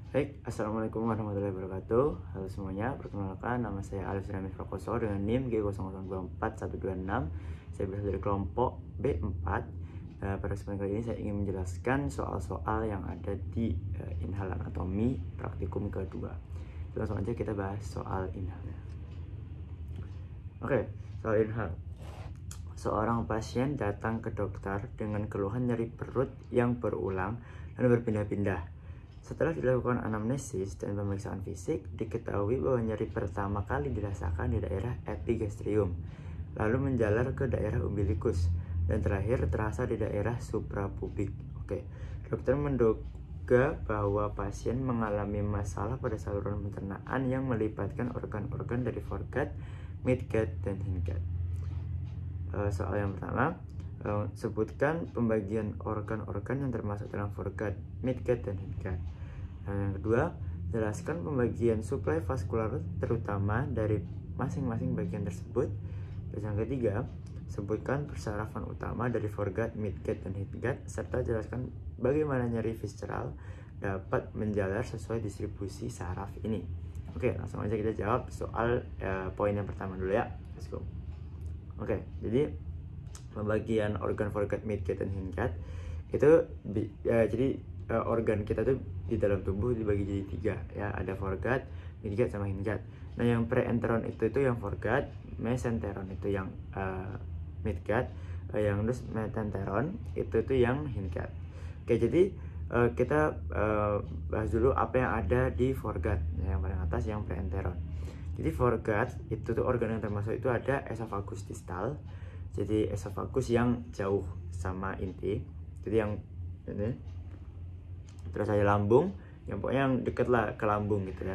Baik, Assalamualaikum warahmatullahi wabarakatuh. Halo semuanya, perkenalkan nama saya Alif Ramis Prakoso dengan NIM G0024126. Saya berasal dari kelompok B4. Pada kesempatan kali ini saya ingin menjelaskan soal-soal yang ada di inhal anatomi praktikum kedua. Langsung aja kita bahas soal inhalnya. Oke, soal inhal. Seorang pasien datang ke dokter dengan keluhan nyeri perut yang berulang dan berpindah-pindah. Setelah dilakukan anamnesis dan pemeriksaan fisik, diketahui bahwa nyeri pertama kali dirasakan di daerah epigastrium, lalu menjalar ke daerah umbilikus, dan terakhir terasa di daerah suprapubik. Oke, dokter menduga bahwa pasien mengalami masalah pada saluran pencernaan yang melibatkan organ-organ dari foregut, midgut, dan hindgut. Soal yang pertama, sebutkan pembagian organ-organ yang termasuk dalam foregut, midgut, dan hindgut. Yang kedua, jelaskan pembagian suplai vaskular terutama dari masing-masing bagian tersebut. Dan yang ketiga, sebutkan persarafan utama dari foregut, midgut, dan hindgut, serta jelaskan bagaimana nyeri visceral dapat menjalar sesuai distribusi saraf ini. Oke, langsung aja kita jawab soal poin yang pertama dulu ya. Let's go. Oke, jadi pembagian organ foregut, midgut, dan hindgut itu jadi organ kita tuh di dalam tubuh dibagi jadi tiga ya, ada foregut, midgut, sama hindgut. Nah, yang preenteron itu yang foregut, mesenteron itu yang midgut, yang terus metenteron itu tuh yang hindgut. Oke, jadi kita bahas dulu apa yang ada di foregut. Yang paling atas yang preenteron. Jadi foregut itu tuh organ yang termasuk itu ada esophagus distal. Jadi esophagus yang jauh sama inti. Jadi yang ini. Terus ada lambung, yang pokoknya yang deket lah ke lambung gitu ya.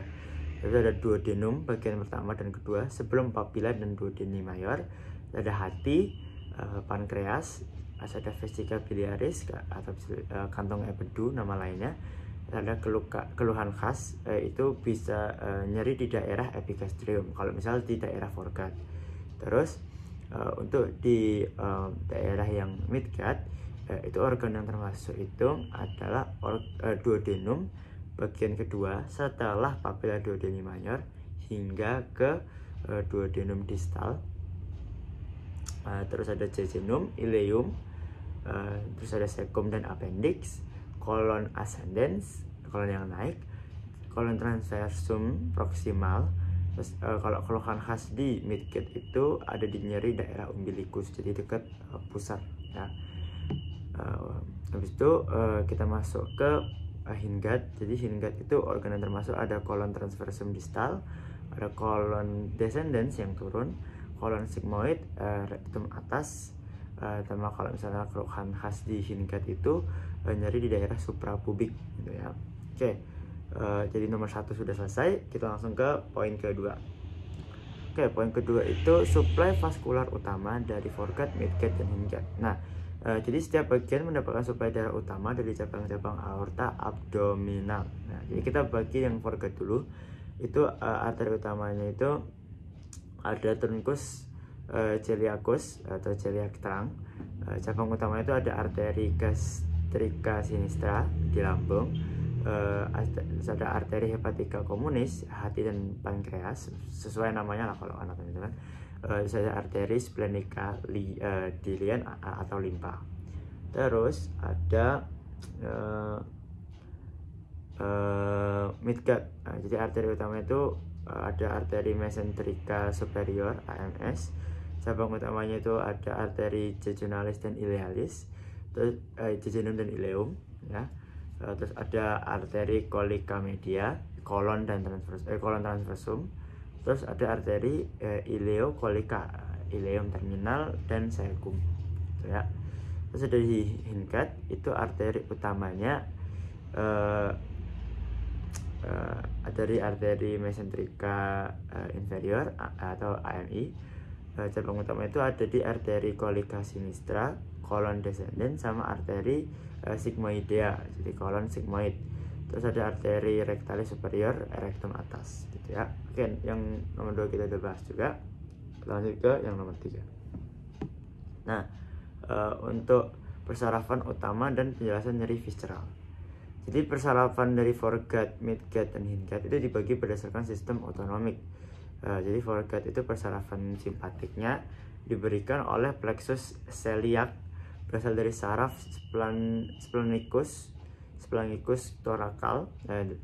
Terus ada duodenum bagian pertama dan kedua sebelum papilla dan duodeni mayor. Ada hati, pankreas, ada vesika biliaris atau kantong empedu nama lainnya. Ada keluhan khas, itu bisa nyeri di daerah epigastrium kalau misal di daerah foregut. Terus untuk di daerah yang midgut, itu organ yang termasuk itu adalah duodenum bagian kedua setelah papilla duodeni mayor hingga ke duodenum distal. Terus ada jejunum, ileum, terus ada cecum dan appendix, kolon ascendens, kolon yang naik, kolon transversum proximal. Terus kalau keluhan khas di midgut itu ada di nyeri daerah umbilikus, jadi dekat pusat ya. Habis itu kita masuk ke hindgut. Jadi hindgut itu organ yang termasuk ada kolon transversum distal, ada kolon descendens yang turun, kolon sigmoid, rectum atas, sama kalau misalnya keluhan khas di hindgut itu nyeri di daerah suprapubik gitu ya. Oke, jadi nomor 1 sudah selesai. Kita langsung ke poin kedua. Oke, poin kedua itu suplai vaskular utama dari foregut, midgut, dan hindgut. Nah, jadi setiap bagian mendapatkan suplai darah utama dari cabang-cabang aorta abdominal. Nah, jadi kita bagi yang foregut dulu. Itu arteri utamanya itu ada truncus celiacus atau celiac terang. Cabang utama itu ada arteri gastrica sinistra di lambung. Ada arteri hepatica communis, hati dan pankreas, sesuai namanya lah kalau anatomi itu kan. Ada arteri splenica dilian atau limpa. Terus ada midgut. Jadi arteri utama itu ada arteri mesenterica superior AMS. Cabang utamanya itu ada arteri jejunalis dan ilealis, terus jejunum dan ileum ya. Terus ada arteri colica media, kolon transversum. Terus ada arteri ileocolica, ileum terminal, dan cecum gitu ya. Terus ada di hindgut itu arteri utamanya dari arteri mesenterica inferior atau AMI. Cabang utama itu ada di arteri colica sinistra, kolon descendens, sama arteri sigmoidea, jadi kolon sigmoid. Terus ada arteri rectalis superior, rectum atas gitu ya. Oke, yang nomor 2 kita udah bahas juga. Lanjut ke yang nomor 3. Nah, untuk persarafan utama dan penjelasan nyeri visceral. Jadi persarafan dari foregut, midgut, dan hindgut itu dibagi berdasarkan sistem otonomik. Jadi foregut itu persarafan simpatiknya diberikan oleh plexus celiac, berasal dari saraf splenikus thoracal,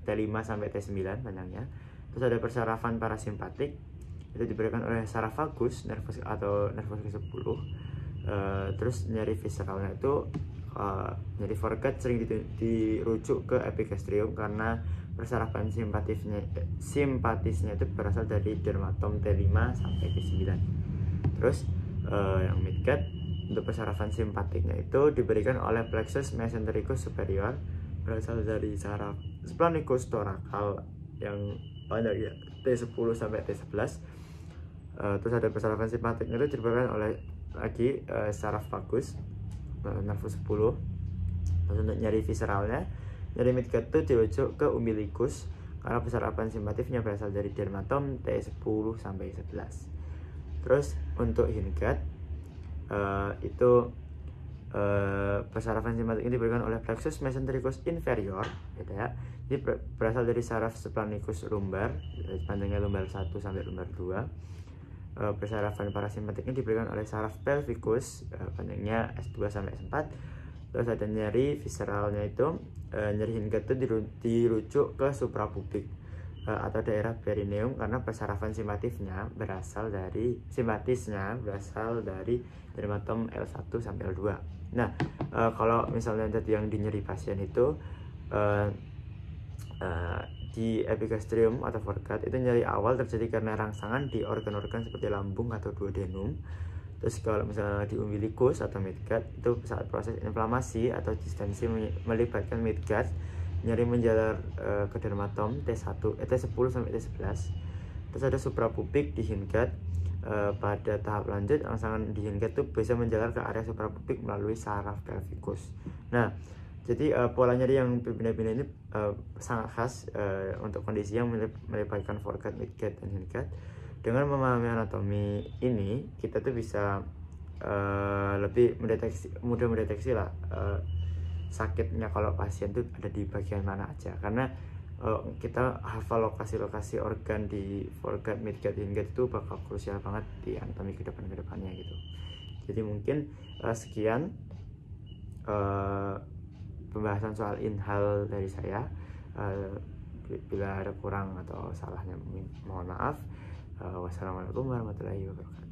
T5 sampai T9 panjangnya. Terus ada persarafan parasimpatik itu diberikan oleh saraf vagus nervus atau nervus ke-10. Terus nyeri visceralnya itu nyeri foregut sering dirujuk ke epigastrium karena persarafan simpatisnya itu berasal dari dermatom T5 sampai T9. Terus yang midgut untuk persarafan simpatiknya itu diberikan oleh plexus mesentericus superior, berasal dari saraf splenikus thoracal yang panjangnya T10 sampai T11. Terus ada persarafan simpatiknya itu diberikan oleh lagi saraf vagus nervus 10. Terus untuk nyeri visceralnya, nyeri midgut itu dirujuk ke umbilikus karena persarafan simpatiknya berasal dari dermatom T10 sampai 11. Terus untuk hindgut itu persarafan simpatik ini diberikan oleh plexus mesentericus inferior, gitu ya. Ini berasal dari saraf splenikus lumbar, panjangnya lumbar 1 sampai lumbar 2. Persarafan parasimpatik ini diberikan oleh saraf pelvikus, panjangnya S2 sampai S4. Terus ada nyeri visceralnya itu, nyeri hindgut itu dirujuk ke suprapubik atau daerah perineum karena persarafan simpatisnya berasal dari dermatom L1 sampai L2. Nah, kalau misalnya tadi yang di nyeri pasien itu di epigastrium atau foregut itu nyeri awal terjadi karena rangsangan di organ-organ seperti lambung atau duodenum. Terus kalau misalnya di umbilikus atau midgut itu saat proses inflamasi atau distensi melibatkan midgut, nyeri menjalar ke dermatom T10 sampai T11. Terus ada suprapubik di hindgut. Pada tahap lanjut rangsangan di hindgut itu bisa menjalar ke area suprapubik melalui saraf pelvikus. Nah, jadi pola nyeri yang berpindah-pindah ini sangat khas untuk kondisi yang melibatkan foregut, midgut, dan hindgut. Dengan memahami anatomi ini, kita tuh bisa lebih mudah mendeteksi lah sakitnya kalau pasien tuh ada di bagian mana aja, karena kita hafal lokasi-lokasi organ di foregut, midgut, hindgut itu bakal krusial banget di anatomi kedepannya gitu. Jadi mungkin sekian pembahasan soal inhal dari saya. Bila ada kurang atau salahnya mohon maaf. Wassalamualaikum warahmatullahi wabarakatuh.